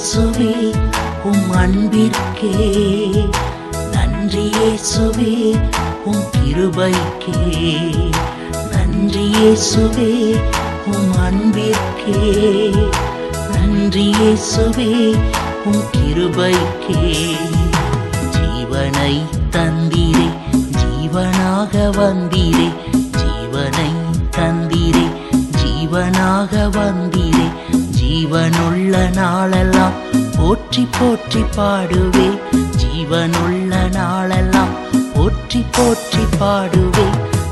இயேசுவே உம் அன்பிற்கே, நன்றி இயேசுவே உம் கிருபைக்கே, நன்றி இயேசுவே உம் அன்பிற்கே, நன்றி இயேசுவே உம் கிருபைக்கே. ஜீவனை தந்தீரே, ஜீவனாக வந்தீரே, ஜீவனை தந்தீரே, ஜீவனாக வந்தீரே, ஜீவனுள்ள நாளெல்லாம் போற்றி போற்றி பாடுவே, ஜீவனுள்ள நாளெல்லாம் போற்றி போற்றி பாடுவே.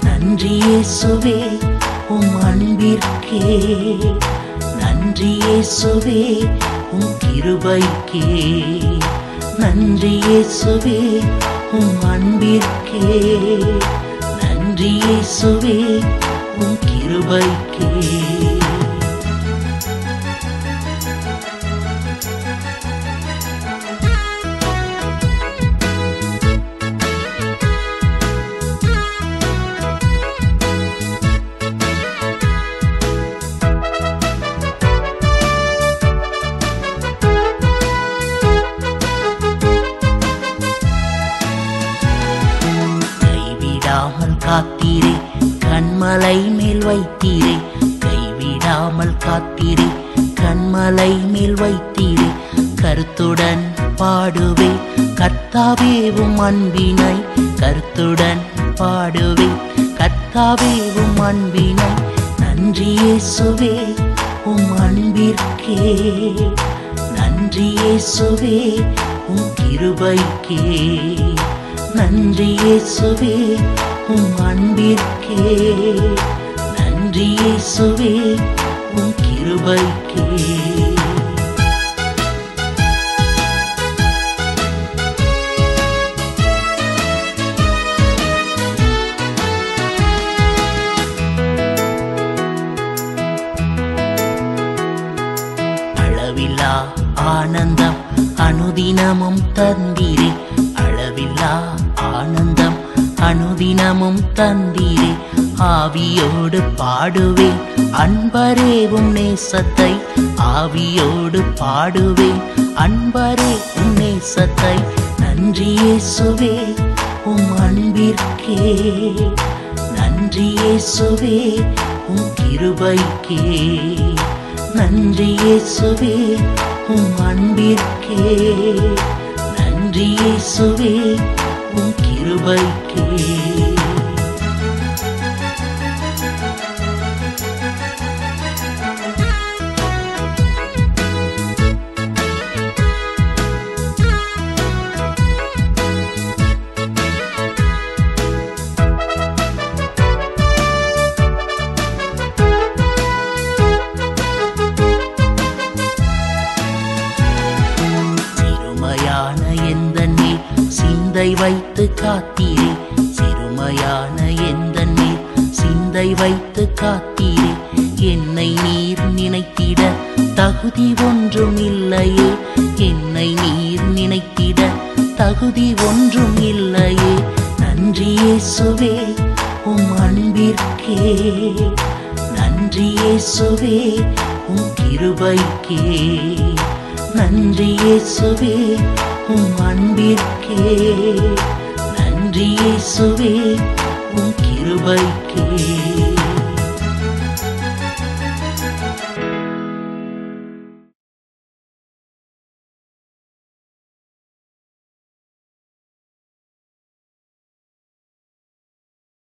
நன்றி இயேசுவே உம் அன்பிற்கே, நன்றி இயேசுவே உம் கிருபைக்கே, நன்றி இயேசுவே உம் அன்பிற்கே, நன்றி இயேசுவே உம் கிருபைக்கே. கைவிடாமல் காத்தீரே, கண்மலை மேல் வைத்தீரே, கைவிடாமல் காத்தீரே, கண்மலை மேல் வைத்தீரே. கருத்துடன் பாடுவே கர்த்தாவே உம் அன்பினை, கருத்துடன் பாடுவே கர்த்தாவே உம் அன்பினை. நன்றி இயேசுவே உம் அன்பிற்கே, நன்றி இயேசுவே உம் கிருபைக்கே, நன்றி இயேசுவே உம் அன்பிற்கே, நன்றி இயேசுவே உம் கிருபைக்கே. அளவில்லா ஆனந்தம் அனுதினமும் தந்தீரே, அளவில்லா ஆனந்தம் அனுதினமும் தந்தீரே. ஆவியோடு பாடுவேன் அன்பரேவும் நேசத்தை, ஆவியோடு பாடுவேன் அன்பரே உம் நேசத்தை. நன்றி இயேசுவே உம் அன்பிற்கே, நன்றி இயேசுவே உம் கிருபைக்கே, நன்றி இயேசுவே உம் அன்பிற்கே, நன்றி இயேசுவே உம் கிருபைக்கே. சிறுமையான எந்தன் மேல் சிந்தை வைத்து காத்தீரே, சிறுமையான எந்தன் மேல் சிந்தை வைத்து காத்தீரே. என்னை நீர் நினைத்திட தகுதி ஒன்றும் இல்லையே, என்னை நீர் நினைத்திட தகுதி ஒன்றும் இல்லையே. நன்றி இயேசுவே உம் அன்பிற்கே, நன்றி இயேசுவே உம் கிருபைக்கே, நன்றி இயேசுவே உம் அன்பிற்கே, நன்றி இயேசுவே உம் கிருபைக்கே.